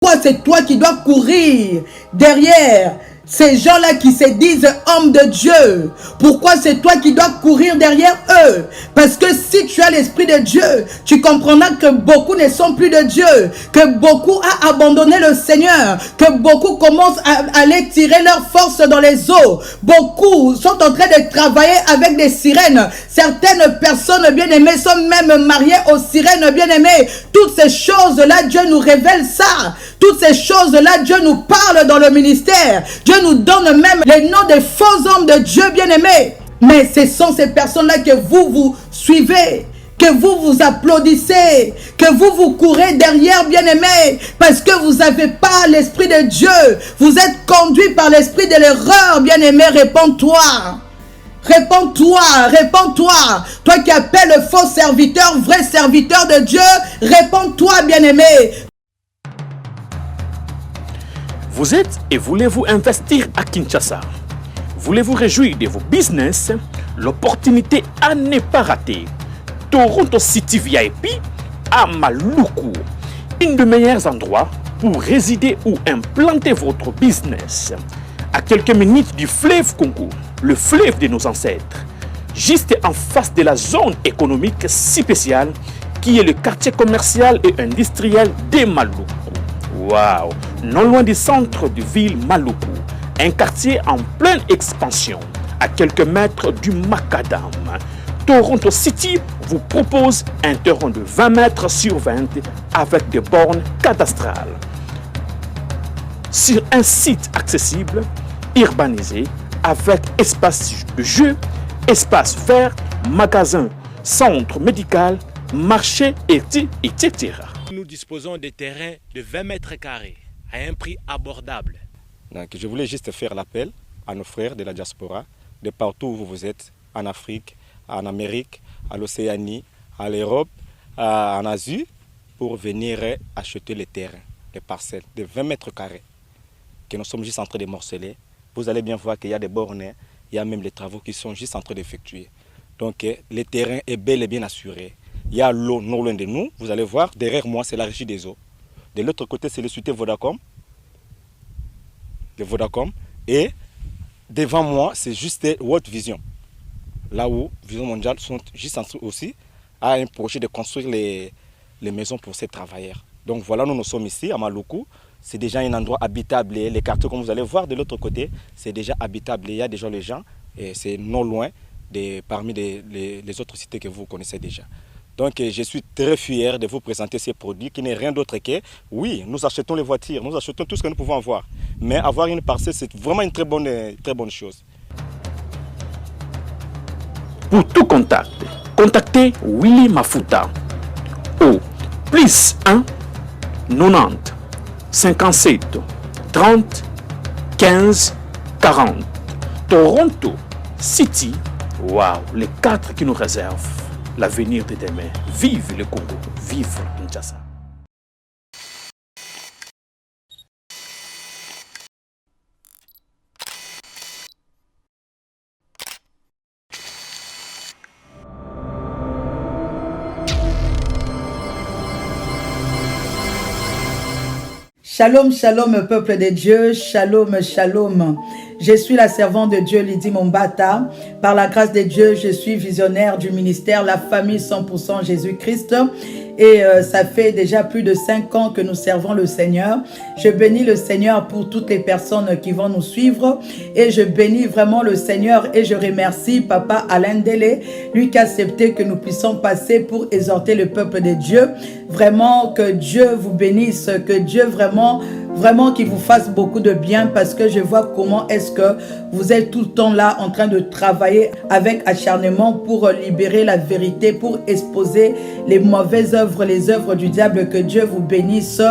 Pourquoi c'est toi qui dois courir derrière ces gens-là qui se disent hommes de Dieu? Pourquoi c'est toi qui dois courir derrière eux? Parce que si tu as l'Esprit de Dieu, tu comprendras que beaucoup ne sont plus de Dieu, que beaucoup ont abandonné le Seigneur, que beaucoup commencent à aller tirer leur force dans les eaux. Beaucoup sont en train de travailler avec des sirènes. Certaines personnes bien-aimées sont même mariées aux sirènes bien-aimées. Toutes ces choses-là, Dieu nous révèle ça. Toutes ces choses-là, Dieu nous parle dans le ministère. Dieu nous donne même les noms des faux hommes de Dieu bien-aimés. Mais ce sont ces personnes-là que vous suivez, que vous applaudissez, que vous courez derrière bien-aimés, parce que vous n'avez pas l'Esprit de Dieu. Vous êtes conduit par l'esprit de l'erreur, bien-aimé. Réponds-toi. Réponds-toi, réponds-toi. Toi qui appelles faux serviteur, vrai serviteur de Dieu, réponds-toi, bien-aimé. Vous êtes et voulez-vous investir à Kinshasa? Voulez-vous réjouir de vos business? L'opportunité à ne pas rater. Toronto City VIP à Maluku, un des meilleurs endroits pour résider ou implanter votre business. À quelques minutes du fleuve Congo, le fleuve de nos ancêtres, juste en face de la zone économique si spéciale qui est le quartier commercial et industriel de Maluku. Waouh! Non loin du centre de ville Maluku, un quartier en pleine expansion, à quelques mètres du Macadam. Toronto City vous propose un terrain de 20 mètres sur 20 avec des bornes cadastrales. Sur un site accessible, urbanisé, avec espace de jeu, espace vert, magasin, centre médical, marché, etc. Nous disposons de terrains de 20 mètres carrés à un prix abordable. Donc, je voulais juste faire l'appel à nos frères de la diaspora, de partout où vous êtes, en Afrique, en Amérique, à l'Océanie, à l'Europe, en Asie, pour venir acheter les terrains, les parcelles de 20 mètres carrés que nous sommes juste en train de morceler. Vous allez bien voir qu'il y a des bornes, il y a même les travaux qui sont juste en train d'effectuer. Donc le terrain est bel et bien assuré. Il y a l'eau non loin de nous, vous allez voir, derrière moi c'est la régie des eaux. De l'autre côté c'est le société Vodacom. De Vodacom. Et devant moi c'est juste World Vision. Là où Vision Mondiale sont juste en train aussi à un projet de construire les maisons pour ces travailleurs. Donc voilà, nous sommes ici à Maluku. C'est déjà un endroit habitable. Les quartiers, comme vous allez voir de l'autre côté, c'est déjà habitable. Il y a déjà les gens et c'est non loin parmi les autres cités que vous connaissez déjà. Donc je suis très fier de vous présenter ces produits qui n'est rien d'autre que, oui, nous achetons les voitures, nous achetons tout ce que nous pouvons avoir. Mais avoir une parcelle, c'est vraiment une très bonne chose. Pour tout contact, contactez Willy Mafuta au plus 1 90 57 30 15 40. Toronto City, waouh, les 4 qui nous réservent l'avenir de demain. Vive le Congo, vive Kinshasa. Shalom, shalom, peuple de Dieu. Shalom, shalom. Je suis la servante de Dieu, Lydie Mombata. Par la grâce de Dieu, je suis visionnaire du ministère La Famille 100% Jésus-Christ. Et ça fait déjà plus de 5 ans que nous servons le Seigneur. Je bénis le Seigneur pour toutes les personnes qui vont nous suivre. Et je bénis vraiment le Seigneur et je remercie Papa Alain Délé, lui qui a accepté que nous puissions passer pour exhorter le peuple de Dieu. Vraiment que Dieu vous bénisse, que Dieu vraiment qu'il vous fasse beaucoup de bien, parce que je vois comment est-ce que vous êtes tout le temps là en train de travailler avec acharnement pour libérer la vérité, pour exposer les mauvaises œuvres, les œuvres du diable. Que Dieu vous bénisse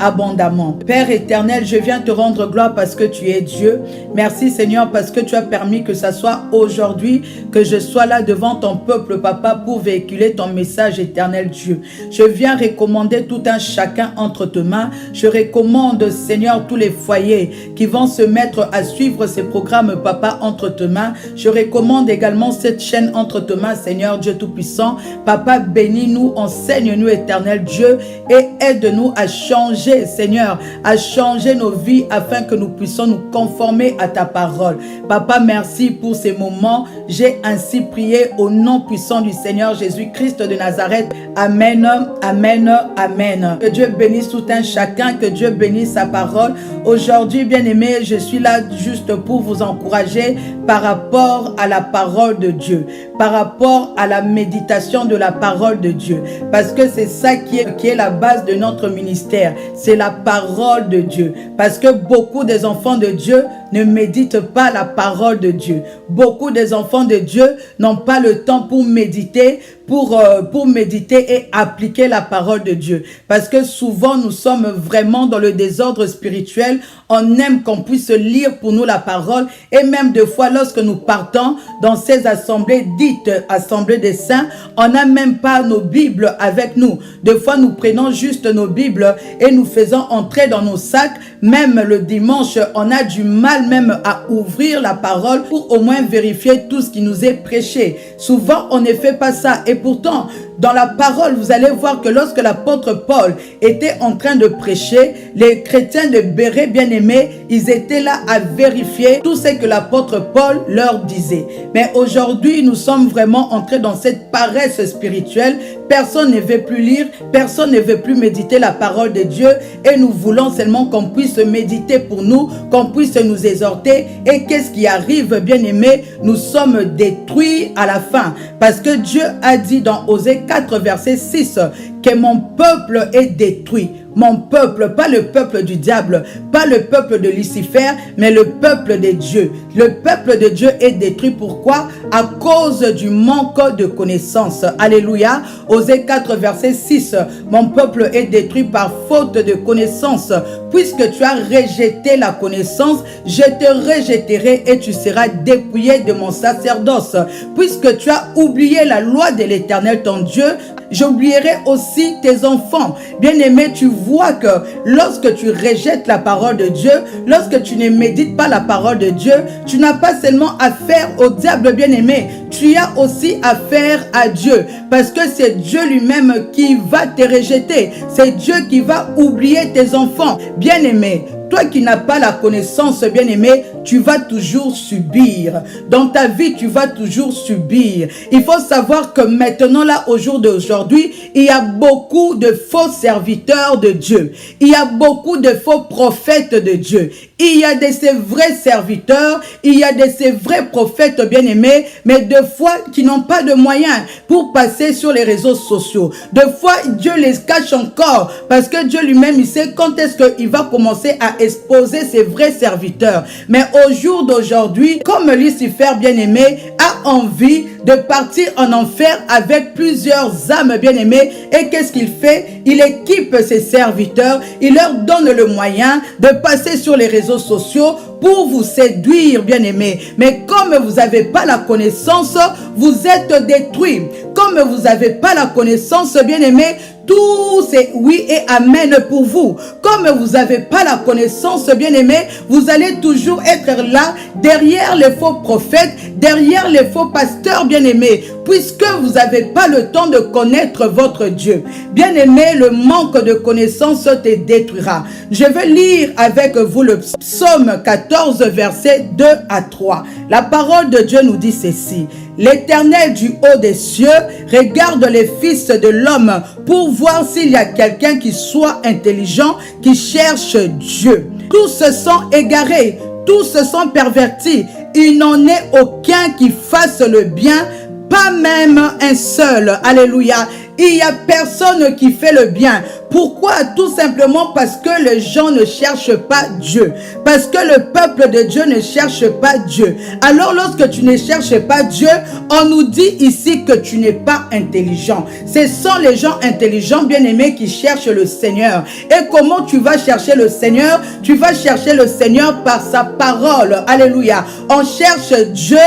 abondamment. Père éternel, je viens te rendre gloire parce que tu es Dieu. Merci Seigneur parce que tu as permis que ça soit aujourd'hui que je sois là devant ton peuple, Papa, pour véhiculer ton message, éternel Dieu. Je viens recommander tout un chacun entre tes mains. Je recommande, Seigneur, tous les foyers qui vont se mettre à suivre ces programmes, Papa, entre tes mains. Je recommande également cette chaîne entre tes mains, Seigneur Dieu Tout-Puissant. Papa, bénis-nous, enseigne-nous, éternel Dieu, et aide-nous à changer, Seigneur, à changer nos vies afin que nous puissions nous conformer à ta parole. Papa, merci pour ces moments. J'ai ainsi prié au nom puissant du Seigneur Jésus-Christ de Nazareth. Amen, amen, amen. Que Dieu bénisse tout un chacun, que Dieu bénisse sa parole. Aujourd'hui, bien-aimés, je suis là juste pour vous encourager par rapport à la parole de Dieu, par rapport à la méditation de la parole de Dieu, parce que c'est ça qui est la base de notre ministère, c'est la parole de Dieu, parce que beaucoup des enfants de Dieu ne méditent pas la parole de Dieu. Beaucoup des enfants de Dieu n'ont pas le temps pour méditer, pour méditer et appliquer la parole de Dieu. Parce que souvent, nous sommes vraiment dans le désordre spirituel. On aime qu'on puisse lire pour nous la parole. Et même des fois, lorsque nous partons dans ces assemblées dites assemblées des saints, on n'a même pas nos Bibles avec nous. Des fois, nous prenons juste nos Bibles et nous faisons entrer dans nos sacs. Même le dimanche, on a du mal même à ouvrir la parole pour au moins vérifier tout ce qui nous est prêché. Souvent, on ne fait pas ça. Et pourtant, dans la parole, vous allez voir que lorsque l'apôtre Paul était en train de prêcher, les chrétiens de Bérée, bien-aimés, ils étaient là à vérifier tout ce que l'apôtre Paul leur disait. Mais aujourd'hui, nous sommes vraiment entrés dans cette paresse spirituelle. Personne ne veut plus lire, personne ne veut plus méditer la parole de Dieu. Et nous voulons seulement qu'on puisse méditer pour nous, qu'on puisse nous exhorter. Et qu'est-ce qui arrive, bien-aimés? Nous sommes détruits à la fin. Parce que Dieu a dit dans Osée 4, verset 6, que mon peuple est détruit. Mon peuple, pas le peuple du diable, pas le peuple de Lucifer, mais le peuple de Dieu. Le peuple de Dieu est détruit. Pourquoi? À cause du manque de connaissance. Alléluia. Osée 4, verset 6. Mon peuple est détruit par faute de connaissance. Puisque tu as rejeté la connaissance, je te rejetterai et tu seras dépouillé de mon sacerdoce. Puisque tu as oublié la loi de l'Éternel ton Dieu, j'oublierai aussi tes enfants. Bien-aimé, tu vois que lorsque tu rejettes la parole de Dieu, lorsque tu ne médites pas la parole de Dieu, tu n'as pas seulement affaire au diable, bien-aimé, tu as aussi affaire à Dieu. Parce que c'est Dieu lui-même qui va te rejeter. C'est Dieu qui va oublier tes enfants. Bien-aimé, toi qui n'as pas la connaissance, bien-aimé, tu vas toujours subir. Dans ta vie, tu vas toujours subir. Il faut savoir que maintenant, là, au jour d'aujourd'hui, il y a beaucoup de faux serviteurs de Dieu. Il y a beaucoup de faux prophètes de Dieu. Il y a de ces vrais serviteurs, il y a de ces vrais prophètes bien-aimés, mais deux fois qui n'ont pas de moyens pour passer sur les réseaux sociaux. Deux fois, Dieu les cache encore parce que Dieu lui-même, il sait quand est-ce qu'il va commencer à exposer ses vrais serviteurs. Mais au jour d'aujourd'hui, comme Lucifer bien-aimé a envie de partir en enfer avec plusieurs âmes bien-aimées, et qu'est-ce qu'il fait? Il équipe ses serviteurs, il leur donne le moyen de passer sur les réseaux sociaux pour vous séduire, bien-aimés. Mais comme vous n'avez pas la connaissance, vous êtes détruits. Comme vous n'avez pas la connaissance, bien-aimés, tout c'est oui et amen pour vous. Comme vous n'avez pas la connaissance, bien-aimés, vous allez toujours être là, derrière les faux prophètes, derrière les faux pasteurs, bien-aimés, puisque vous n'avez pas le temps de connaître votre Dieu. Bien-aimé, le manque de connaissance te détruira. Je vais lire avec vous le psaume 14, versets 2 à 3. La parole de Dieu nous dit ceci. L'Éternel du haut des cieux regarde les fils de l'homme pour voir s'il y a quelqu'un qui soit intelligent, qui cherche Dieu. Tous se sont égarés, tous se sont pervertis. Il n'en est aucun qui fasse le bien, pas même un seul. Alléluia. Il n'y a personne qui fait le bien. Pourquoi? Tout simplement parce que les gens ne cherchent pas Dieu. Parce que le peuple de Dieu ne cherche pas Dieu. Alors lorsque tu ne cherches pas Dieu, on nous dit ici que tu n'es pas intelligent. Ce sont les gens intelligents, bien-aimés, qui cherchent le Seigneur. Et comment tu vas chercher le Seigneur? Tu vas chercher le Seigneur par sa parole. Alléluia. On cherche Dieu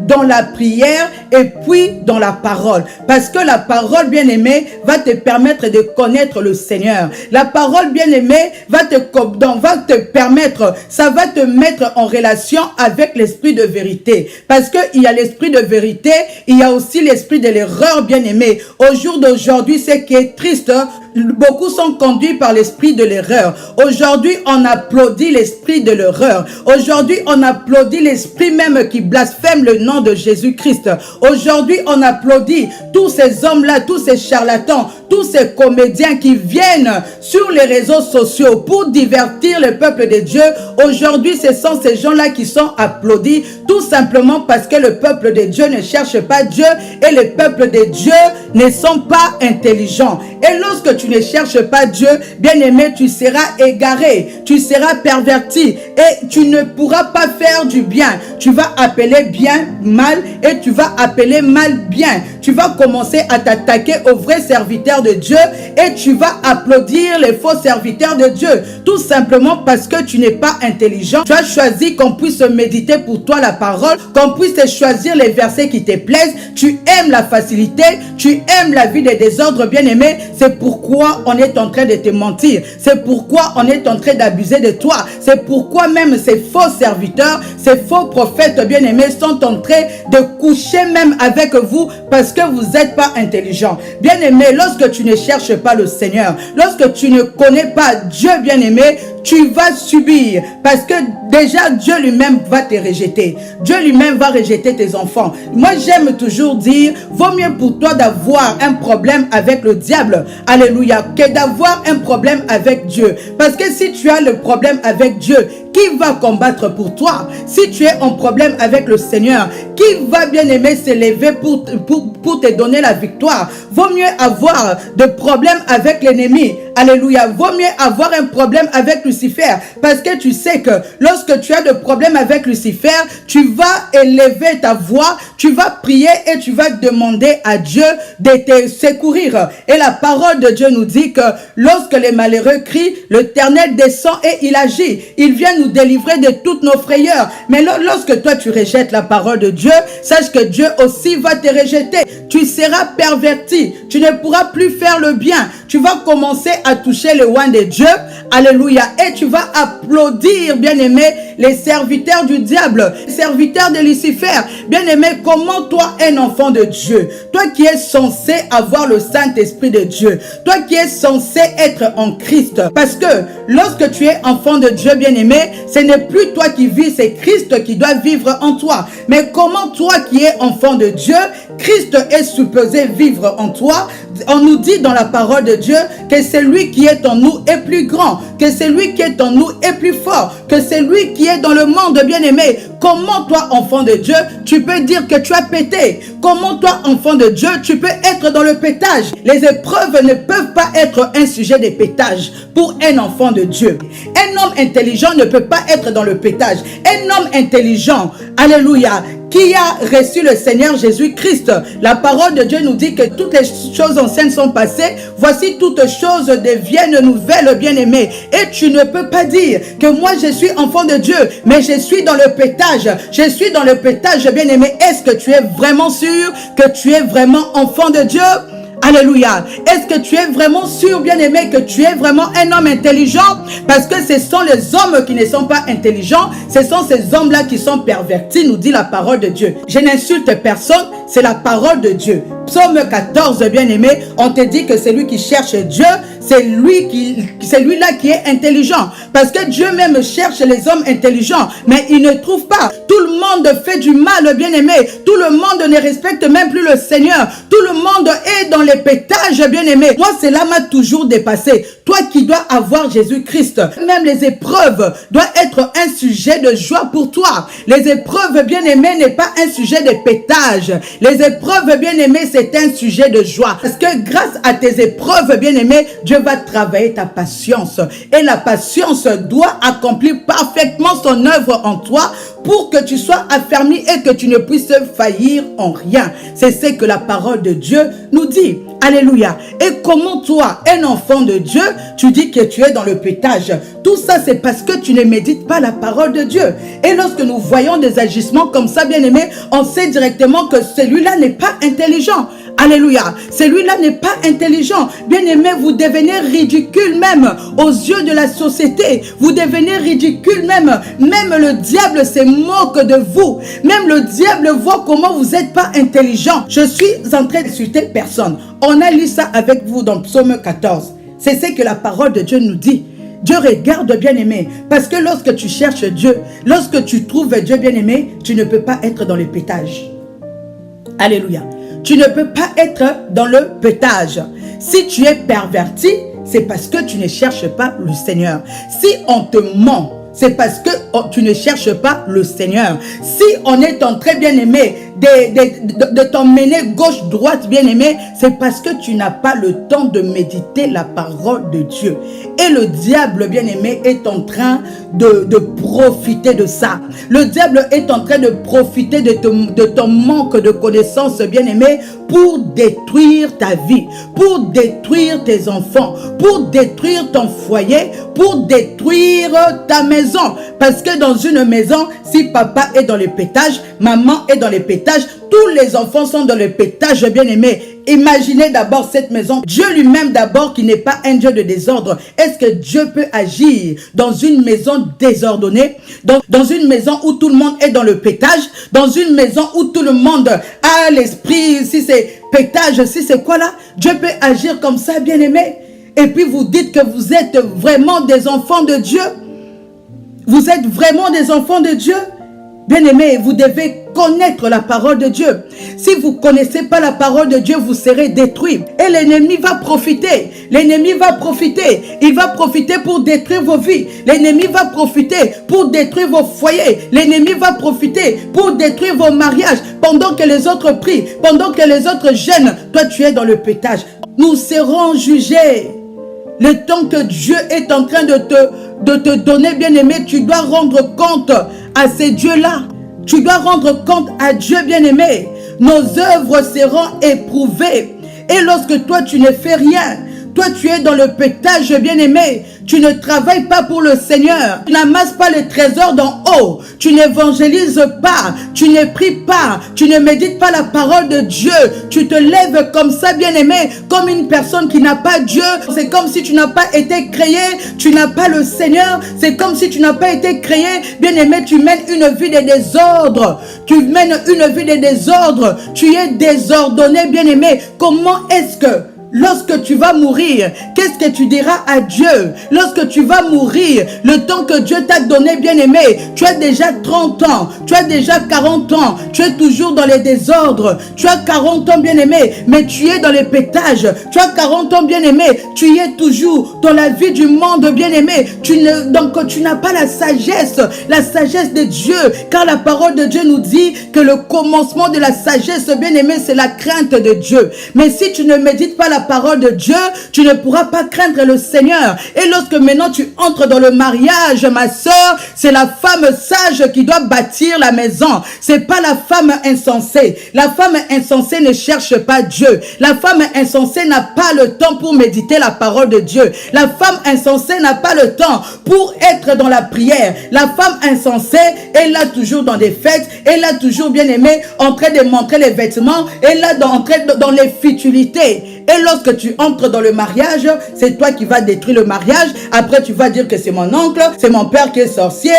dans la prière et puis dans la parole. Parce que la parole, bien-aimée, bien-aimé, va te permettre de connaître le Seigneur. La parole, bien-aimé, va te permettre, ça va te mettre en relation avec l'esprit de vérité. Parce qu'il y a l'esprit de vérité, il y a aussi l'esprit de l'erreur, bien-aimé. Au jour d'aujourd'hui, ce qui est triste, beaucoup sont conduits par l'esprit de l'erreur. Aujourd'hui, on applaudit l'esprit de l'erreur. Aujourd'hui, on applaudit l'esprit même qui blasphème le nom de Jésus-Christ. Aujourd'hui, on applaudit tous ces hommes-là, tous ces charlatans, tous ces comédiens qui viennent sur les réseaux sociaux pour divertir le peuple de Dieu. Aujourd'hui, ce sont ces gens-là qui sont applaudis, tout simplement parce que le peuple de Dieu ne cherche pas Dieu et le peuple de Dieu ne sont pas intelligents. Et lorsque tu ne cherches pas Dieu, bien-aimé, tu seras égaré, tu seras perverti et tu ne pourras pas faire du bien. Tu vas appeler bien mal et tu vas appeler mal bien. Tu vas commencer à t'attaquer aux vrais serviteurs de Dieu et tu vas applaudir les faux serviteurs de Dieu. Tout simplement parce que tu n'es pas intelligent. Tu as choisi qu'on puisse méditer pour toi la parole, qu'on puisse choisir les versets qui te plaisent. Tu aimes la facilité, tu aimes la vie des désordres, bien-aimé. C'est pourquoi on est en train de te mentir. C'est pourquoi on est en train d'abuser de toi. C'est pourquoi même ces faux serviteurs, ces faux prophètes, bien-aimés, sont en train de coucher même avec vous parce que vous n'êtes pas intelligent. Bien-aimé, lorsque tu ne cherches pas le Seigneur, lorsque tu ne connais pas Dieu, bien-aimé, tu vas subir parce que déjà Dieu lui-même va te rejeter. Dieu lui-même va rejeter tes enfants. Moi, j'aime toujours dire, vaut mieux pour toi d'avoir un problème avec le diable, alléluia, que d'avoir un problème avec Dieu. Parce que si tu as le problème avec Dieu, qui va combattre pour toi? Si tu es en problème avec le Seigneur, qui va bien aimer s'élever pour te donner la victoire? Vaut mieux avoir de problèmes avec l'ennemi. Alléluia. Vaut mieux avoir un problème avec Lucifer. Parce que tu sais que lorsque tu as de problèmes avec Lucifer, tu vas élever ta voix, tu vas prier et tu vas demander à Dieu de te secourir. Et la parole de Dieu nous dit que lorsque les malheureux crient, l'Éternel descend et il agit. Il vient nous délivrer de toutes nos frayeurs. Mais lorsque toi tu rejettes la parole de Dieu, sache que Dieu aussi va te rejeter. Tu seras perverti. Tu ne pourras plus faire le bien. Tu vas commencer à toucher le oint de Dieu. Alléluia. Et tu vas applaudir, bien-aimé, les serviteurs du diable, les serviteurs de Lucifer. Bien-aimé, comment toi, un enfant de Dieu, toi qui es censé avoir le Saint-Esprit de Dieu, toi qui es censé être en Christ, parce que lorsque tu es enfant de Dieu, bien-aimé, ce n'est plus toi qui vis, c'est Christ qui doit vivre en toi. Mais comment toi qui es enfant de Dieu, Christ est supposé vivre en toi? On nous dit dans la parole de Dieu que celui qui est en nous est plus grand, que celui qui est en nous est plus fort, que celui qui est dans le monde, bien-aimé. Comment toi, enfant de Dieu, tu peux dire que tu as pété? Comment toi, enfant de Dieu, tu peux être dans le pétage? Les épreuves ne peuvent pas être un sujet de pétage pour un enfant de Dieu. Un homme intelligent ne peut pas être dans le pétage. Un homme intelligent, alléluia, qui a reçu le Seigneur Jésus-Christ. La parole de Dieu nous dit que toutes les choses anciennes sont passées. Voici toutes choses deviennent nouvelles, bien-aimées. Et tu ne peux pas dire que moi je suis enfant de Dieu, mais je suis dans le pétage. Je suis dans le pétage, bien-aimé. Est-ce que tu es vraiment sûr que tu es vraiment enfant de Dieu? Alléluia. Est-ce que tu es vraiment sûr, bien-aimé, que tu es vraiment un homme intelligent? Parce que ce sont les hommes qui ne sont pas intelligents. Ce sont ces hommes-là qui sont pervertis, nous dit la parole de Dieu. Je n'insulte personne, c'est la parole de Dieu. Psaume 14, bien-aimé, on te dit que celui qui cherche Dieu, c'est lui-là qui est intelligent. Parce que Dieu même cherche les hommes intelligents, mais il ne trouve pas. Tout le monde fait du mal, bien-aimé. Tout le monde ne respecte même plus le Seigneur. Tout le monde est dans les pétages, bien-aimé. Moi, cela m'a toujours dépassé. Toi qui dois avoir Jésus-Christ, même les épreuves doivent être un sujet de joie pour toi. Les épreuves, bien-aimé, n'est pas un sujet de pétage. Les épreuves, bien-aimé, c'est un sujet de joie. Parce que grâce à tes épreuves, bien-aimé, Dieu va travailler ta patience. Et la patience doit accomplir parfaitement son œuvre en toi pour que tu sois affermi et que tu ne puisses faillir en rien. C'est ce que la parole de Dieu nous dit. Alléluia. Et comment toi, un enfant de Dieu, tu dis que tu es dans le pétage? Tout ça, c'est parce que tu ne médites pas la parole de Dieu. Et lorsque nous voyons des agissements comme ça, bien-aimés, on sait directement que celui-là n'est pas intelligent. Alléluia. Celui-là n'est pas intelligent. Bien-aimé, vous devenez ridicule même aux yeux de la société. Vous devenez ridicule même. Même le diable se moque de vous. Même le diable voit comment vous n'êtes pas intelligent. Je suis en train d'insulter personne. On a lu ça avec vous dans Psaume 14. C'est ce que la parole de Dieu nous dit. Dieu regarde, bien-aimé, parce que lorsque tu cherches Dieu, lorsque tu trouves Dieu, bien-aimé, tu ne peux pas être dans le pétage. Alléluia. Tu ne peux pas être dans le pétage. Si tu es perverti, c'est parce que tu ne cherches pas le Seigneur. Si on te ment, c'est parce que tu ne cherches pas le Seigneur. Si on est en train, bien-aimé, de t'emmener gauche-droite, bien-aimé, c'est parce que tu n'as pas le temps de méditer la parole de Dieu. Et le diable, bien-aimé, est en train de profiter de ça. Le diable est en train de profiter de ton manque de connaissances, bien-aimé, pour détruire ta vie, pour détruire tes enfants, pour détruire ton foyer, pour détruire ta maison. Parce que dans une maison, si papa est dans le pétage, maman est dans le pétage, tous les enfants sont dans le pétage, bien-aimé. Imaginez d'abord cette maison. Dieu lui-même d'abord qui n'est pas un Dieu de désordre. Est-ce que Dieu peut agir dans une maison désordonnée? Dans une maison où tout le monde est dans le pétage? Dans une maison où tout le monde a l'esprit, si c'est pétage, si c'est quoi là? Dieu peut agir comme ça, bien-aimé. Et puis vous dites que vous êtes vraiment des enfants de Dieu. Vous êtes vraiment des enfants de Dieu. Bien-aimés, vous devez connaître la parole de Dieu. Si vous ne connaissez pas la parole de Dieu, vous serez détruits. Et l'ennemi va profiter. L'ennemi va profiter. Il va profiter pour détruire vos vies. L'ennemi va profiter pour détruire vos foyers. L'ennemi va profiter pour détruire vos mariages. Pendant que les autres prient, pendant que les autres jeûnent, toi tu es dans le pétage. Nous serons jugés. Le temps que Dieu est en train de te donner, bien-aimé, tu dois rendre compte à ces dieux-là. Tu dois rendre compte à Dieu, bien-aimé. Nos œuvres seront éprouvées. Et lorsque toi, tu ne fais rien, toi, tu es dans le pétage, bien-aimé. Tu ne travailles pas pour le Seigneur. Tu n'amasses pas les trésors d'en haut. Tu n'évangélises pas. Tu ne pries pas. Tu ne médites pas la parole de Dieu. Tu te lèves comme ça, bien-aimé, comme une personne qui n'a pas Dieu. C'est comme si tu n'as pas été créé. Tu n'as pas le Seigneur. C'est comme si tu n'as pas été créé. Bien-aimé, tu mènes une vie de désordre. Tu mènes une vie de désordre. Tu es désordonné, bien-aimé. Comment est-ce que lorsque tu vas mourir, qu'est-ce que tu diras à Dieu? Lorsque tu vas mourir, le temps que Dieu t'a donné, bien-aimé, tu as déjà 30 ans, tu as déjà 40 ans, tu es toujours dans les désordres, tu as 40 ans, bien-aimé, mais tu es dans les pétages, tu as 40 ans, bien-aimé, tu y es toujours dans la vie du monde, bien-aimé, donc tu n'as pas la sagesse de Dieu, car la parole de Dieu nous dit que le commencement de la sagesse, bien-aimé, c'est la crainte de Dieu. Mais si tu ne médites pas la parole de Dieu, tu ne pourras pas craindre le Seigneur. Et lorsque maintenant tu entres dans le mariage, ma soeur, c'est la femme sage qui doit bâtir la maison. C'est pas la femme insensée. La femme insensée ne cherche pas Dieu. La femme insensée n'a pas le temps pour méditer la parole de Dieu. La femme insensée n'a pas le temps pour être dans la prière. La femme insensée est là toujours dans des fêtes, elle est là toujours, bien aimée, en train de montrer les vêtements, elle est là dans les futilités. Et lorsque tu entres dans le mariage, c'est toi qui vas détruire le mariage. Après, tu vas dire que c'est mon oncle, c'est mon père qui est sorcier,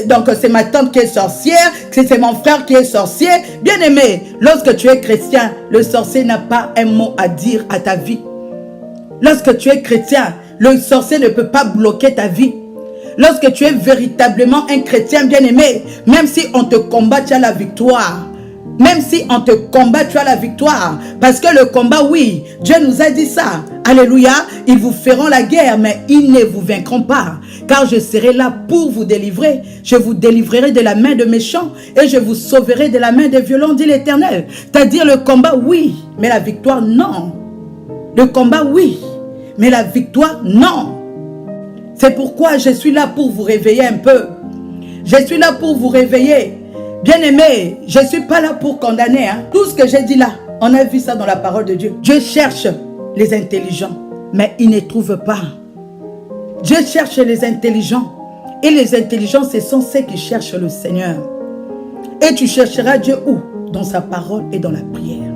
donc c'est ma tante qui est sorcière, c'est mon frère qui est sorcier. Bien aimé, lorsque tu es chrétien, le sorcier n'a pas un mot à dire à ta vie. Lorsque tu es chrétien, le sorcier ne peut pas bloquer ta vie. Lorsque tu es véritablement un chrétien, bien aimé, même si on te combat, tu as la victoire. Même si on te combat, tu as la victoire. Parce que le combat, oui, Dieu nous a dit ça. Alléluia. Ils vous feront la guerre, mais ils ne vous vaincront pas. Car je serai là pour vous délivrer. Je vous délivrerai de la main de méchants et je vous sauverai de la main des violents, dit l'Éternel. C'est-à-dire le combat, oui, mais la victoire, non. Le combat, oui, mais la victoire, non. C'est pourquoi je suis là pour vous réveiller un peu. Je suis là pour vous réveiller. Bien-aimé, je ne suis pas là pour condamner. Tout ce que j'ai dit là, on a vu ça dans la parole de Dieu. Dieu cherche les intelligents, mais il ne trouve pas. Dieu cherche les intelligents. Et les intelligents, ce sont ceux qui cherchent le Seigneur. Et tu chercheras Dieu où? Dans sa parole et dans la prière.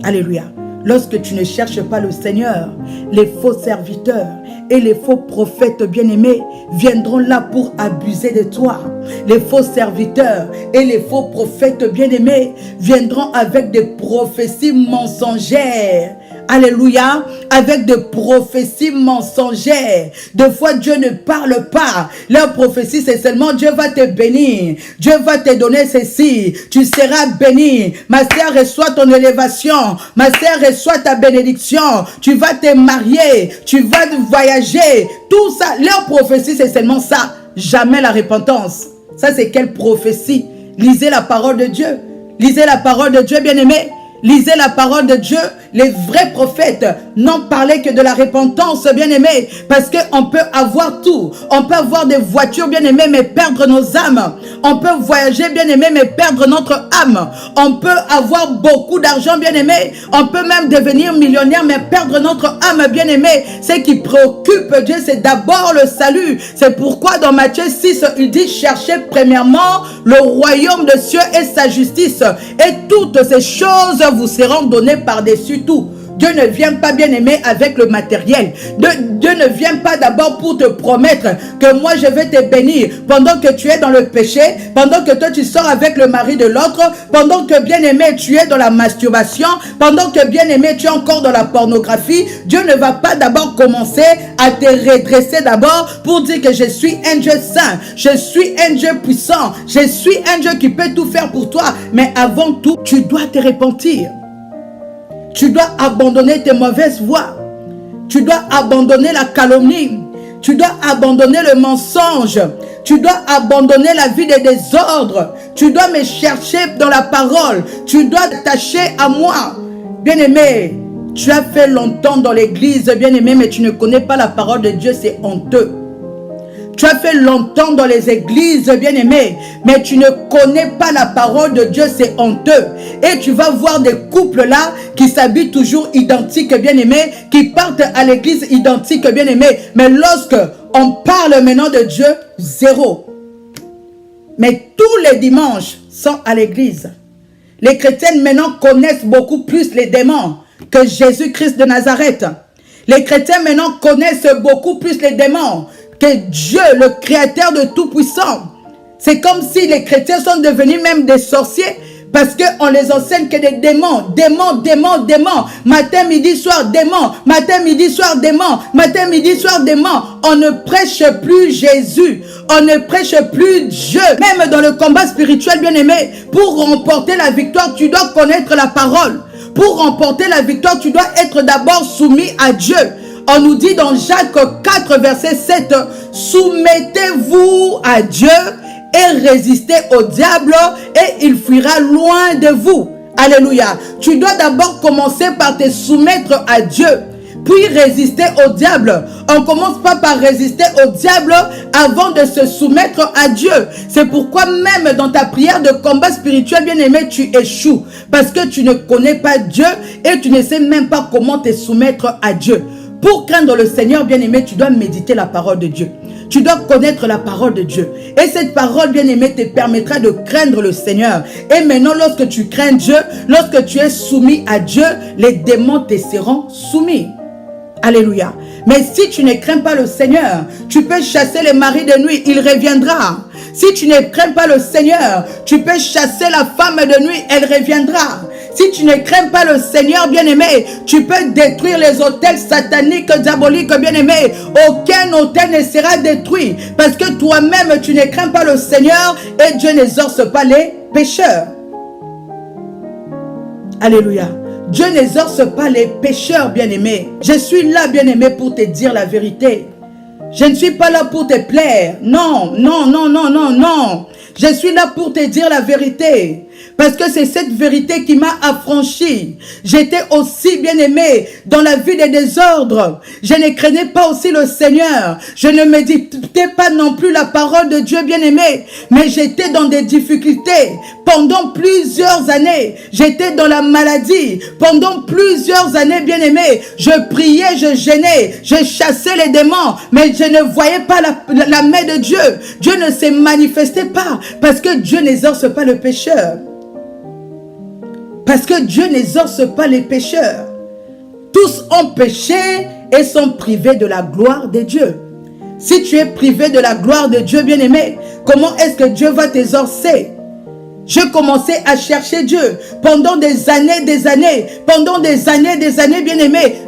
Alléluia. Lorsque tu ne cherches pas le Seigneur, les faux serviteurs et les faux prophètes bien-aimés viendront là pour abuser de toi. Les faux serviteurs et les faux prophètes bien-aimés viendront avec des prophéties mensongères. Alléluia, avec des prophéties mensongères. Des fois, Dieu ne parle pas. Leur prophétie, c'est seulement Dieu va te bénir. Dieu va te donner ceci. Tu seras béni. Ma sœur, reçois ton élévation. Ma sœur, reçois ta bénédiction. Tu vas te marier. Tu vas voyager. Tout ça, leur prophétie, c'est seulement ça. Jamais la repentance. Ça, c'est quelle prophétie? Lisez la parole de Dieu. Lisez la parole de Dieu, bien-aimé. Lisez la parole de Dieu. Les vrais prophètes n'ont parlé que de la repentance, bien-aimés, parce qu'on peut avoir tout. On peut avoir des voitures, bien-aimés, mais perdre nos âmes. On peut voyager, bien-aimés, mais perdre notre âme. On peut avoir beaucoup d'argent, bien-aimés. On peut même devenir millionnaire, mais perdre notre âme, bien-aimés. Ce qui préoccupe Dieu, c'est d'abord le salut. C'est pourquoi dans Matthieu 6, il dit, cherchez premièrement le royaume de cieux et sa justice. Et toutes ces choses vous seront données par-dessus tout. Dieu ne vient pas, bien-aimé, avec le matériel. Dieu ne vient pas d'abord pour te promettre que moi je vais te bénir pendant que tu es dans le péché, pendant que toi tu sors avec le mari de l'autre, pendant que, bien-aimé, tu es dans la masturbation, pendant que, bien-aimé, tu es encore dans la pornographie. Dieu ne va pas d'abord commencer à te redresser d'abord pour dire que je suis un Dieu saint, je suis un Dieu puissant, je suis un Dieu qui peut tout faire pour toi. Mais avant tout, tu dois te repentir. Tu dois abandonner tes mauvaises voies. Tu dois abandonner la calomnie. Tu dois abandonner le mensonge. Tu dois abandonner la vie des désordres. Tu dois me chercher dans la parole. Tu dois t'attacher à moi. Bien-aimé, tu as fait longtemps dans l'église, bien-aimé, mais tu ne connais pas la parole de Dieu, c'est honteux. Tu as fait longtemps dans les églises, bien-aimé, mais tu ne connais pas la parole de Dieu, c'est honteux. Et tu vas voir des couples là qui s'habillent toujours identiques, bien-aimé, qui partent à l'église identiques, bien-aimé. Mais lorsque on parle maintenant de Dieu, zéro. Mais tous les dimanches sont à l'église. Les chrétiens maintenant connaissent beaucoup plus les démons que Jésus-Christ de Nazareth. Les chrétiens maintenant connaissent beaucoup plus les démons que Dieu, le créateur de tout puissant. C'est comme si les chrétiens sont devenus même des sorciers parce qu'on les enseigne que des démons, démons, démons, démons. Matin, midi, soir, démons. Matin, midi, soir, démons. Matin, midi, soir, démons. On ne prêche plus Jésus. On ne prêche plus Dieu. Même dans le combat spirituel, bien-aimé, pour remporter la victoire, tu dois connaître la parole. Pour remporter la victoire, tu dois être d'abord soumis à Dieu. On nous dit dans Jacques 4, verset 7, « Soumettez-vous à Dieu et résistez au diable et il fuira loin de vous. » Alléluia. Tu dois d'abord commencer par te soumettre à Dieu, puis résister au diable. On ne commence pas par résister au diable avant de se soumettre à Dieu. C'est pourquoi même dans ta prière de combat spirituel, bien-aimé, tu échoues. Parce que tu ne connais pas Dieu et tu ne sais même pas comment te soumettre à Dieu. Pour craindre le Seigneur, bien-aimé, tu dois méditer la parole de Dieu. Tu dois connaître la parole de Dieu. Et cette parole, bien-aimé, te permettra de craindre le Seigneur. Et maintenant, lorsque tu crains Dieu, lorsque tu es soumis à Dieu, les démons te seront soumis. Alléluia. Mais si tu ne crains pas le Seigneur, tu peux chasser les maris de nuit, il reviendra. Si tu ne crains pas le Seigneur, tu peux chasser la femme de nuit, elle reviendra. Si tu ne crains pas le Seigneur, bien-aimé, tu peux détruire les autels sataniques, diaboliques, bien-aimé. Aucun autel ne sera détruit parce que toi-même, tu ne crains pas le Seigneur et Dieu n'exorce pas les pécheurs. Alléluia. Dieu n'exorce pas les pécheurs, bien-aimé. Je suis là, bien-aimé, pour te dire la vérité. Je ne suis pas là pour te plaire. Non, non, non, non, non, non. Je suis là pour te dire la vérité. Parce que c'est cette vérité qui m'a affranchi. J'étais aussi bien-aimé dans la vie des désordres. Je ne craignais pas aussi le Seigneur. Je ne méditais pas non plus la parole de Dieu bien-aimé. Mais j'étais dans des difficultés. Pendant plusieurs années, j'étais dans la maladie. Pendant plusieurs années, bien-aimé, je priais, je jeûnais, je chassais les démons. Mais je ne voyais pas la main de Dieu. Dieu ne se manifestait pas. Parce que Dieu n'exorce pas le pécheur. Parce que Dieu n'exorce pas les pécheurs. Tous ont péché et sont privés de la gloire de Dieu. Si tu es privé de la gloire de Dieu, bien-aimé, comment est-ce que Dieu va t'exorcer? Je commençais à chercher Dieu pendant des années, bien-aimé.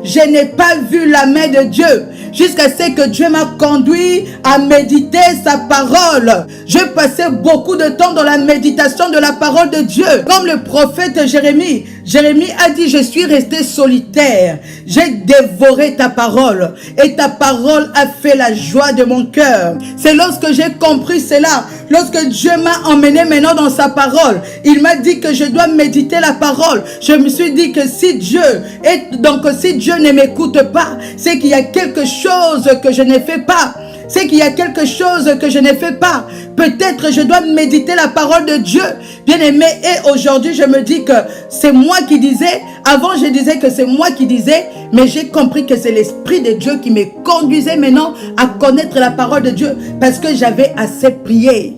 Je n'ai pas vu la main de Dieu jusqu'à ce que Dieu m'a conduit à méditer sa parole. Je passais beaucoup de temps dans la méditation de la parole de Dieu. Comme le prophète Jérémie. Jérémie a dit, je suis resté solitaire. J'ai dévoré ta parole et ta parole a fait la joie de mon cœur. C'est lorsque j'ai compris cela, lorsque Dieu m'a emmené maintenant dans sa parole, il m'a dit que je dois méditer la parole. Je me suis dit que si Dieu ne m'écoute pas, c'est qu'il y a quelque chose que je ne fais pas. C'est qu'il y a quelque chose que je ne fais pas. Peut-être je dois méditer la parole de Dieu. Bien-aimé, et aujourd'hui je me dis que c'est moi qui disais. Avant je disais que c'est moi qui disais. Mais j'ai compris que c'est l'Esprit de Dieu qui me conduisait maintenant à connaître la parole de Dieu. Parce que j'avais assez prié.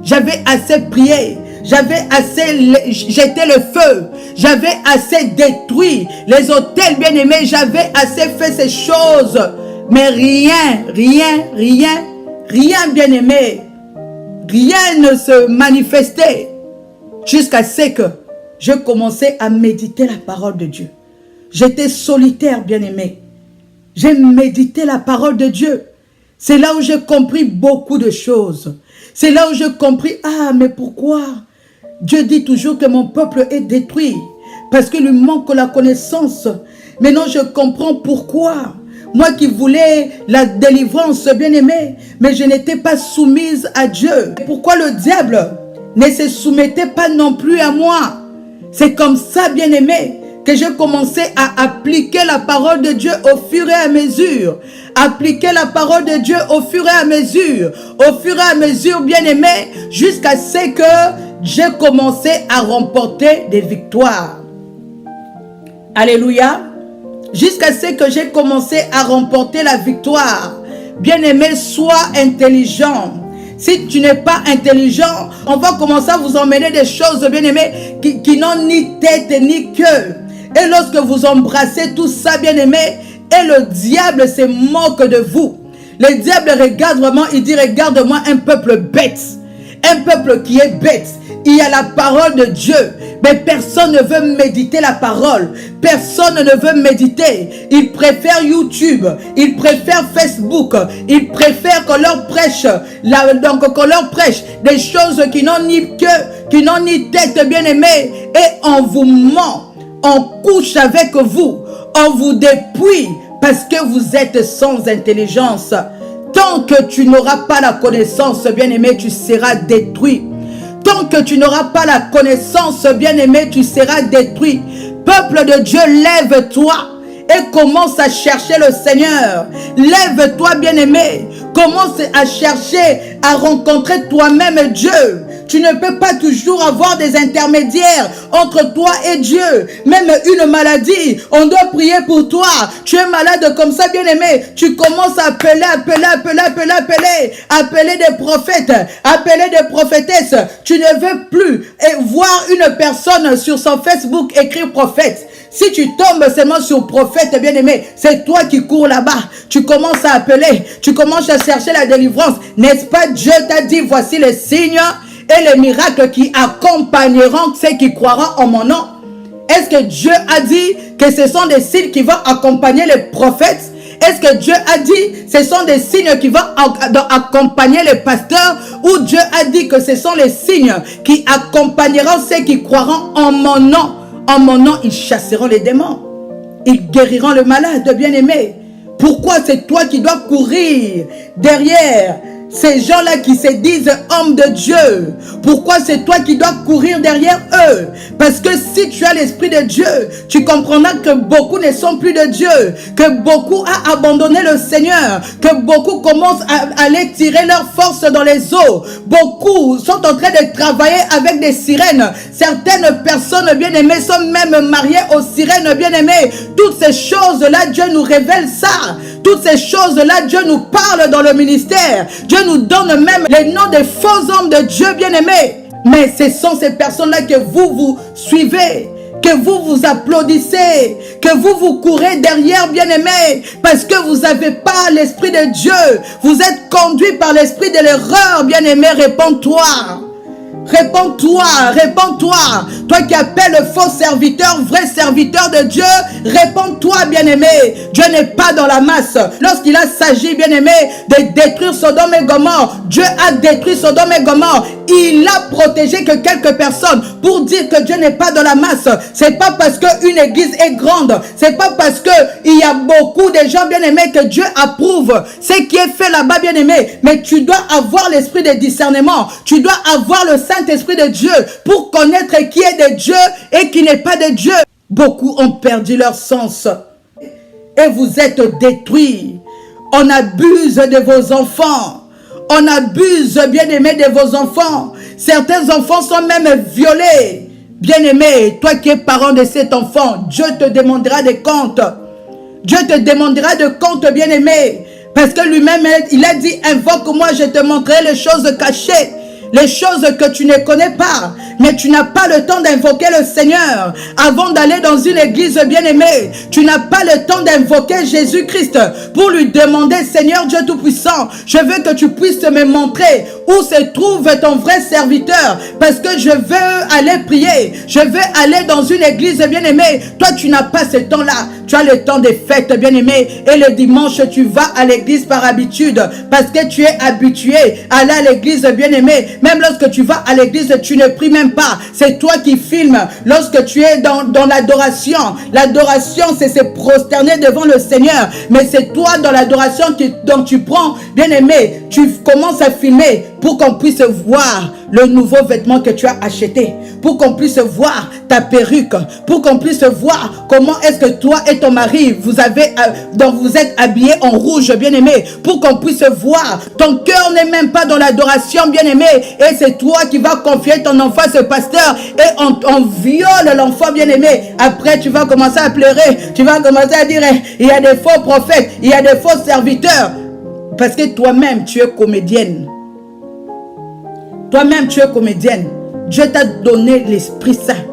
J'avais assez prié. J'avais assez jeté le feu. J'avais assez détruit les autels, bien-aimés. J'avais assez fait ces choses. Mais rien, bien-aimé. Rien ne se manifestait. Jusqu'à ce que je commençais à méditer la parole de Dieu. J'étais solitaire, bien-aimé. J'ai médité la parole de Dieu. C'est là où j'ai compris beaucoup de choses. C'est là où j'ai compris, mais pourquoi Dieu dit toujours que mon peuple est détruit? Parce qu'il lui manque la connaissance. Maintenant, je comprends pourquoi. Moi qui voulais la délivrance, bien-aimé, mais je n'étais pas soumise à Dieu. Pourquoi le diable ne se soumettait pas non plus à moi? C'est comme ça, bien-aimé, que j'ai commencé à appliquer la parole de Dieu au fur et à mesure. Appliquer la parole de Dieu au fur et à mesure. Au fur et à mesure, bien-aimé, jusqu'à ce que j'ai commencé à remporter des victoires. Alléluia. Jusqu'à ce que j'ai commencé à remporter la victoire. Bien-aimé, sois intelligent. Si tu n'es pas intelligent, on va commencer à vous emmener des choses, bien-aimé, qui n'ont ni tête ni queue. Et lorsque vous embrassez tout ça, bien-aimé, et le diable se moque de vous. Le diable regarde vraiment, il dit, regarde-moi un peuple bête. Un peuple qui est bête. Il y a la parole de Dieu, mais personne ne veut méditer la parole. Personne ne veut méditer. Ils préfèrent YouTube, ils préfèrent Facebook, ils préfèrent qu'on leur prêche, qu'on leur prêche des choses qui n'ont ni queue, qui n'ont ni tête, bien-aimés. Et on vous ment, on couche avec vous, on vous dépouille parce que vous êtes sans intelligence. Tant que tu n'auras pas la connaissance, bien-aimé, tu seras détruit. Tant que tu n'auras pas la connaissance, bien-aimé, tu seras détruit. Peuple de Dieu, lève-toi et commence à chercher le Seigneur. Lève-toi, bien-aimé. Commence à chercher, à rencontrer toi-même Dieu. Tu ne peux pas toujours avoir des intermédiaires entre toi et Dieu. Même une maladie, on doit prier pour toi. Tu es malade comme ça, bien-aimé. Tu commences à appeler des prophètes, appeler des prophétesses. Tu ne veux plus voir une personne sur son Facebook écrire prophète. Si tu tombes seulement sur prophète, bien-aimé, c'est toi qui cours là-bas. Tu commences à appeler, tu commences à chercher la délivrance. N'est-ce pas, Dieu t'a dit, voici les signes et les miracles qui accompagneront ceux qui croiront en mon nom. Est-ce que Dieu a dit que ce sont des signes qui vont accompagner les prophètes? Est-ce que Dieu a dit que ce sont des signes qui vont accompagner les pasteurs? Ou Dieu a dit que ce sont les signes qui accompagneront ceux qui croiront en mon nom? En mon nom, ils chasseront les démons. Ils guériront le malade, bien-aimé. Pourquoi c'est toi qui dois courir derrière ces gens-là qui se disent hommes de Dieu? Pourquoi c'est toi qui dois courir derrière eux? Parce que si tu as l'Esprit de Dieu, tu comprendras que beaucoup ne sont plus de Dieu, que beaucoup ont abandonné le Seigneur, que beaucoup commencent à aller tirer leur force dans les eaux. Beaucoup sont en train de travailler avec des sirènes. Certaines personnes bien-aimées sont même mariées aux sirènes bien-aimées. Toutes ces choses-là, Dieu nous révèle ça. Toutes ces choses-là, Dieu nous parle dans le ministère. Dieu nous donne même les noms des faux hommes de Dieu bien-aimés. Mais ce sont ces personnes-là que vous suivez, que vous vous applaudissez, que vous vous courez derrière, bien-aimés, parce que vous n'avez pas l'Esprit de Dieu. Vous êtes conduit par l'Esprit de l'erreur, bien-aimé, réponds-toi. Réponds-toi, réponds-toi. Toi qui appelles le faux serviteur, vrai serviteur de Dieu, réponds-toi, bien-aimé. Dieu n'est pas dans la masse. Lorsqu'il a s'agit, bien-aimé, de détruire Sodome et Gomorrhe, Dieu a détruit Sodome et Gomorrhe. Il a protégé que quelques personnes pour dire que Dieu n'est pas dans la masse. C'est pas parce qu'une église est grande, c'est pas parce qu'il y a beaucoup de gens, bien-aimés, que Dieu approuve ce qui est fait là-bas, bien-aimé. Mais tu dois avoir l'esprit de discernement. Tu dois avoir le Saint-Esprit de Dieu pour connaître qui est de Dieu et qui n'est pas de Dieu. Beaucoup ont perdu leur sens et vous êtes détruits. On abuse de vos enfants. On abuse, bien-aimé, de vos enfants. Certains enfants sont même violés. Bien-aimé, toi qui es parent de cet enfant, Dieu te demandera des comptes. Dieu te demandera de comptes, bien-aimé. Parce que lui-même, il a dit, invoque-moi, je te montrerai les choses cachées. Les choses que tu ne connais pas, mais tu n'as pas le temps d'invoquer le Seigneur avant d'aller dans une église bien-aimée. Tu n'as pas le temps d'invoquer Jésus-Christ pour lui demander, Seigneur Dieu Tout-Puissant, je veux que tu puisses me montrer où se trouve ton vrai serviteur, parce que je veux aller prier, je veux aller dans une église bien-aimée. Toi, tu n'as pas ce temps-là. Tu as le temps des fêtes, bien-aimé, et le dimanche, tu vas à l'église par habitude, parce que tu es habitué à aller à l'église, bien-aimé. Même lorsque tu vas à l'église, tu ne pries même pas. C'est toi qui filmes lorsque tu es dans l'adoration. L'adoration, c'est se prosterner devant le Seigneur. Mais c'est toi dans l'adoration dont tu prends, bien-aimé, tu commences à filmer pour qu'on puisse voir le nouveau vêtement que tu as acheté, pour qu'on puisse voir ta perruque, pour qu'on puisse voir comment est-ce que toi et ton mari, vous êtes habillés en rouge, bien-aimé, pour qu'on puisse voir. Ton cœur n'est même pas dans l'adoration, bien-aimé, et c'est toi qui vas confier ton enfant à ce pasteur, et on viole l'enfant, bien-aimé. Après, tu vas commencer à pleurer, tu vas commencer à dire, il y a des faux prophètes, il y a des faux serviteurs, parce que toi-même, tu es comédienne. Toi-même, tu es comédienne. Dieu t'a donné l'Esprit Saint.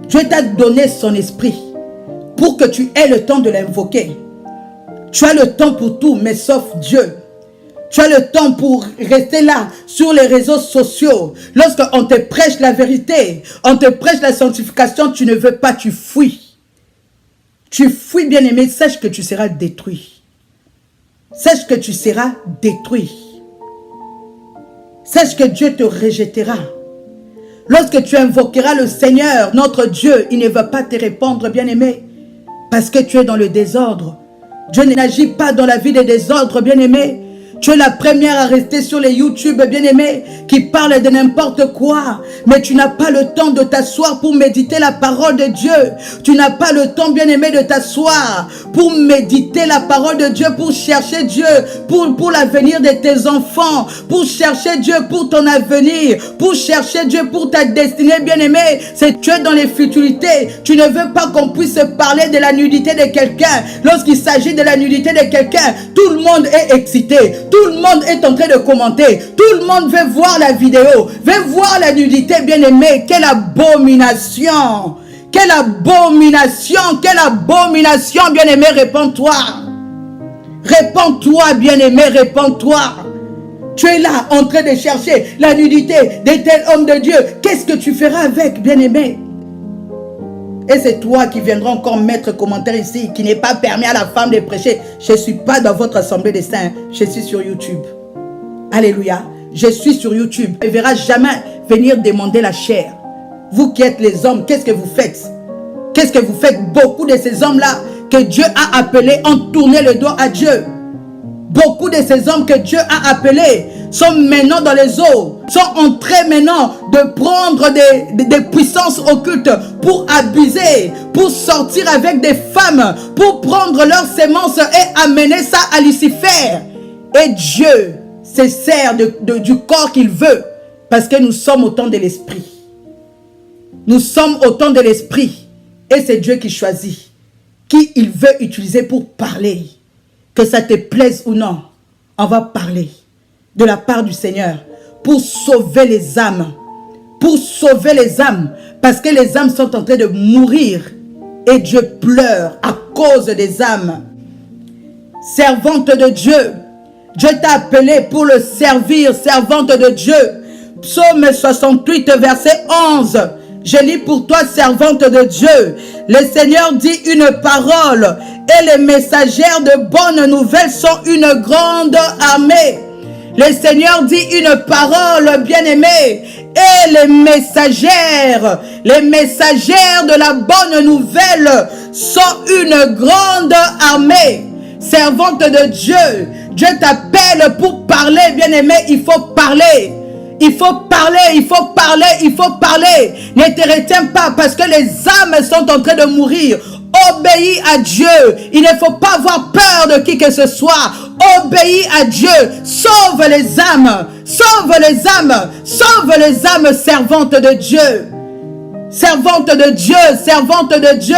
Dieu t'a donné son esprit pour que tu aies le temps de l'invoquer. Tu as le temps pour tout, mais sauf Dieu. Tu as le temps pour rester là sur les réseaux sociaux. Lorsqu'on te prêche la vérité, on te prêche la sanctification, tu ne veux pas, tu fuis. Tu fuis, bien-aimé, sache que tu seras détruit. Sache que tu seras détruit. Sache que Dieu te rejettera. Lorsque tu invoqueras le Seigneur, notre Dieu, il ne va pas te répondre, bien-aimé, parce que tu es dans le désordre. Dieu n'agit pas dans la vie des désordres, bien-aimé. Tu es la première à rester sur les YouTube, bien-aimé, qui parle de n'importe quoi. Mais tu n'as pas le temps de t'asseoir pour méditer la parole de Dieu. Tu n'as pas le temps, bien-aimé, de t'asseoir pour méditer la parole de Dieu, pour chercher Dieu, pour l'avenir de tes enfants, pour chercher Dieu pour ton avenir, pour chercher Dieu pour ta destinée, bien-aimé. C'est tu es dans les futilités. Tu ne veux pas qu'on puisse parler de la nudité de quelqu'un. Lorsqu'il s'agit de la nudité de quelqu'un, tout le monde est excité. Tout le monde est en train de commenter. Tout le monde veut voir la vidéo, veut voir la nudité, bien-aimé. Quelle abomination! Quelle abomination! Quelle abomination, bien-aimé, réponds-toi. Réponds-toi, bien-aimé, réponds-toi. Tu es là en train de chercher la nudité de tel homme de Dieu. Qu'est-ce que tu feras avec, bien-aimé? Et c'est toi qui viendras encore mettre commentaire ici, qui n'est pas permis à la femme de prêcher. Je ne suis pas dans votre assemblée des saints, je suis sur YouTube. Alléluia. Je suis sur YouTube. Tu ne verras jamais venir demander la chair. Vous qui êtes les hommes, qu'est-ce que vous faites? Qu'est-ce que vous faites? Beaucoup de ces hommes-là que Dieu a appelés ont tourné le dos à Dieu. Beaucoup de ces hommes que Dieu a appelés sont maintenant dans les eaux, sont en train maintenant de prendre des puissances occultes pour abuser, pour sortir avec des femmes, pour prendre leurs semences et amener ça à Lucifer. Et Dieu se sert du corps qu'il veut, parce que nous sommes au temps de l'esprit. Nous sommes au temps de l'esprit, et c'est Dieu qui choisit, qui il veut utiliser pour parler. Que ça te plaise ou non, on va parler de la part du Seigneur pour sauver les âmes, pour sauver les âmes. Parce que les âmes sont en train de mourir. Et Dieu pleure à cause des âmes. Servante de Dieu, Dieu t'a appelé pour le servir, servante de Dieu. Psaume 68, verset 11. Je lis pour toi, servante de Dieu. Le Seigneur dit une parole et les messagères de bonnes nouvelles sont une grande armée. Le Seigneur dit une parole, bien-aimée, et les messagères de la bonne nouvelle sont une grande armée. Servante de Dieu, Dieu t'appelle pour parler, bien-aimé, il faut parler. Il faut parler, il faut parler, il faut parler. Ne te retiens pas parce que les âmes sont en train de mourir. Obéis à Dieu. Il ne faut pas avoir peur de qui que ce soit. Obéis à Dieu. Sauve les âmes. Sauve les âmes. Sauve les âmes, servantes de Dieu. Servante de Dieu, servante de Dieu.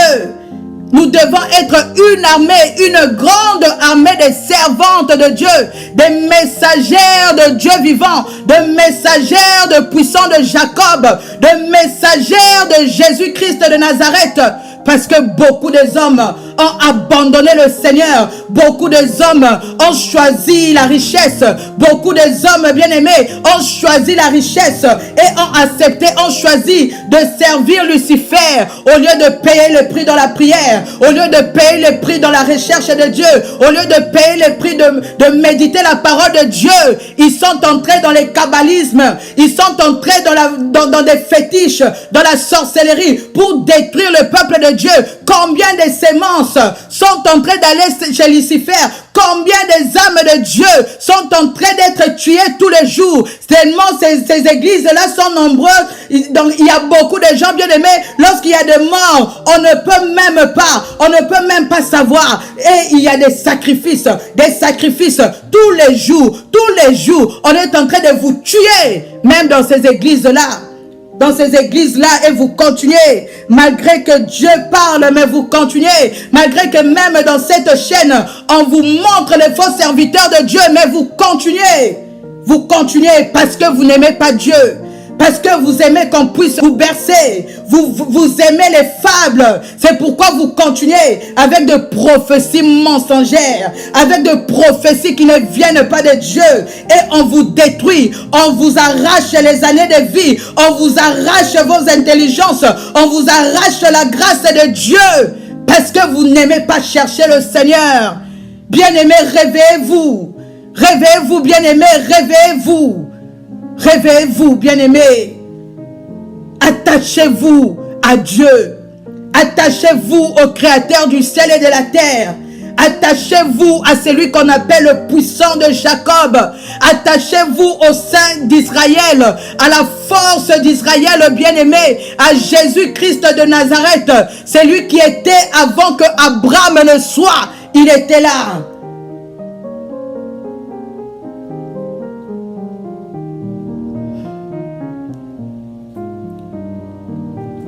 Nous devons être une armée, une grande armée des servantes de Dieu, des messagères de Dieu vivant, des messagères de puissants de Jacob, des messagères de Jésus-Christ de Nazareth. Parce que beaucoup des hommes ont abandonné le Seigneur. Beaucoup des hommes ont choisi la richesse. Beaucoup des hommes bien-aimés ont choisi la richesse et ont accepté, ont choisi de servir Lucifer au lieu de payer le prix dans la prière, au lieu de payer le prix dans la recherche de Dieu, au lieu de payer le prix de méditer la parole de Dieu. Ils sont entrés dans les kabbalismes, ils sont entrés dans des fétiches, dans la sorcellerie pour détruire le peuple de Dieu. Combien de sémences sont en train d'aller chez Lucifer? Combien des âmes de Dieu sont en train d'être tuées tous les jours? Tellement ces églises-là sont nombreuses. Donc il y a beaucoup de gens bien aimés. Lorsqu'il y a des morts, on ne peut même pas savoir. Et il y a des sacrifices tous les jours. On est en train de vous tuer, même dans ces églises-là. Dans ces églises-là, et vous continuez, malgré que Dieu parle, mais vous continuez, malgré que même dans cette chaîne, on vous montre les faux serviteurs de Dieu, mais vous continuez parce que vous n'aimez pas Dieu, parce que vous aimez qu'on puisse vous bercer, vous aimez les fables, c'est pourquoi vous continuez avec de prophéties mensongères, avec de prophéties qui ne viennent pas de Dieu, et on vous détruit, on vous arrache les années de vie, on vous arrache vos intelligences, on vous arrache la grâce de Dieu, parce que vous n'aimez pas chercher le Seigneur. Bien-aimés, réveillez-vous, bien-aimés, réveillez-vous, bien-aimés. Attachez-vous à Dieu. Attachez-vous au Créateur du ciel et de la terre. Attachez-vous à celui qu'on appelle le puissant de Jacob. Attachez-vous au Saint d'Israël, à la force d'Israël, bien-aimé, à Jésus-Christ de Nazareth. C'est lui qui était avant que Abraham ne soit. Il était là.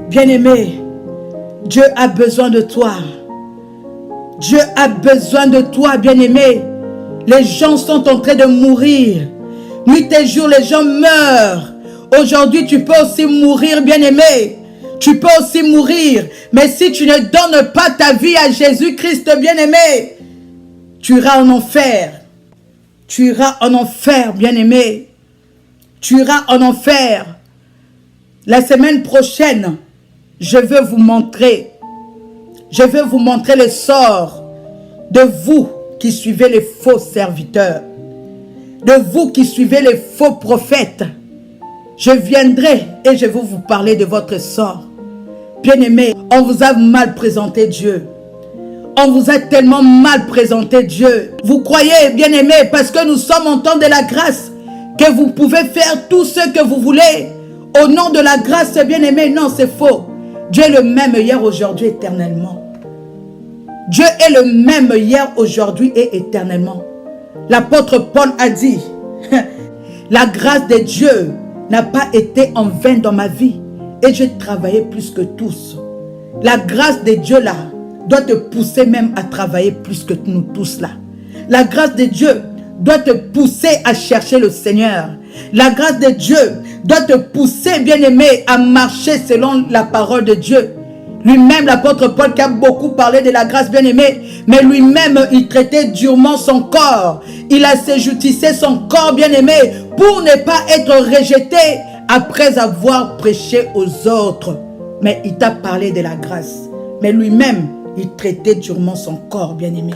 Bien-aimé, Dieu a besoin de toi. Dieu a besoin de toi, bien-aimé. Les gens sont en train de mourir. Nuit et jour, les gens meurent. Aujourd'hui, tu peux aussi mourir, bien-aimé. Tu peux aussi mourir. Mais si tu ne donnes pas ta vie à Jésus-Christ, bien-aimé, tu iras en enfer. Tu iras en enfer, bien-aimé. Tu iras en enfer. La semaine prochaine, je vais vous montrer le sort de vous qui suivez les faux serviteurs, de vous qui suivez les faux prophètes. Je viendrai et je vais vous parler de votre sort. Bien-aimés, on vous a mal présenté Dieu. On vous a tellement mal présenté Dieu. Vous croyez, bien-aimés, parce que nous sommes en temps de la grâce, que vous pouvez faire tout ce que vous voulez au nom de la grâce, bien-aimés. Non, c'est faux. Dieu est le même hier, aujourd'hui, éternellement. Dieu est le même hier, aujourd'hui et éternellement. L'apôtre Paul a dit, la grâce de Dieu n'a pas été en vain dans ma vie et j'ai travaillé plus que tous. La grâce de Dieu là doit te pousser même à travailler plus que nous tous là. La grâce de Dieu doit te pousser à chercher le Seigneur. La grâce de Dieu doit te pousser, bien-aimé, à marcher selon la parole de Dieu. Lui-même, l'apôtre Paul, qui a beaucoup parlé de la grâce, bien-aimé, mais lui-même, il traitait durement son corps. Il assujettissait son corps, bien-aimé, pour ne pas être rejeté après avoir prêché aux autres. Mais il t'a parlé de la grâce. Mais lui-même, il traitait durement son corps, bien-aimé.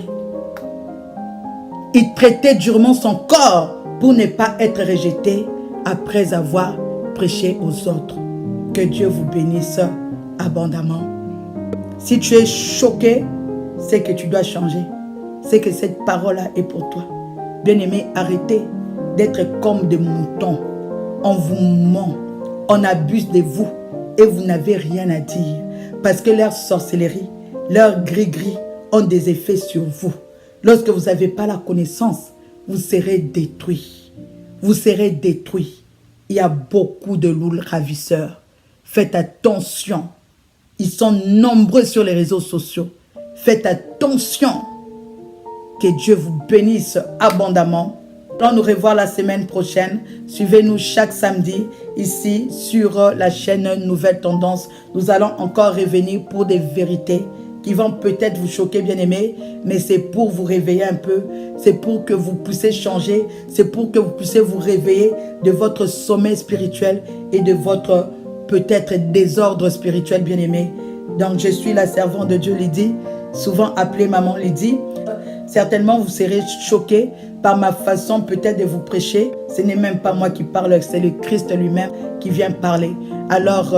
Il traitait durement son corps pour ne pas être rejeté après avoir prêché aux autres. Que Dieu vous bénisse abondamment. Si tu es choqué, c'est que tu dois changer. C'est que cette parole-là est pour toi. Bien-aimé, arrêtez d'être comme des moutons. On vous ment, on abuse de vous et vous n'avez rien à dire. Parce que leur sorcellerie, leur gris-gris ont des effets sur vous. Lorsque vous n'avez pas la connaissance, vous serez détruits. Vous serez détruits. Il y a beaucoup de loups ravisseurs. Faites attention. Ils sont nombreux sur les réseaux sociaux. Faites attention. Que Dieu vous bénisse abondamment. Allons nous revoir la semaine prochaine. Suivez-nous chaque samedi ici sur la chaîne Nouvelle Tendance. Nous allons encore revenir pour des vérités qui vont peut-être vous choquer, bien-aimés, mais c'est pour vous réveiller un peu, c'est pour que vous puissiez changer, c'est pour que vous puissiez vous réveiller de votre sommeil spirituel et de votre peut-être désordre spirituel, bien-aimés. Donc, je suis la servante de Dieu, Lydie, souvent appelée Maman Lydie. Certainement, vous serez choqués par ma façon peut-être de vous prêcher. Ce n'est même pas moi qui parle, c'est le Christ lui-même qui vient parler. Alors,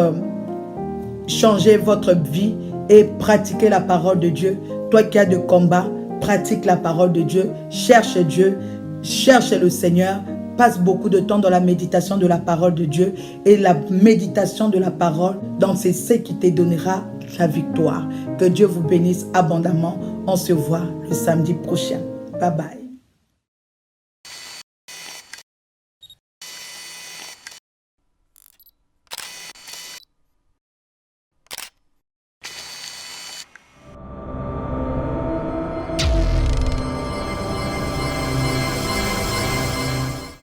changez votre vie et pratiquez la parole de Dieu. Toi qui as de combat, pratique la parole de Dieu. Cherche Dieu, cherche le Seigneur. Passe beaucoup de temps dans la méditation de la parole de Dieu. Et la méditation de la parole, donc c'est ce qui te donnera la victoire. Que Dieu vous bénisse abondamment. On se voit le samedi prochain. Bye bye.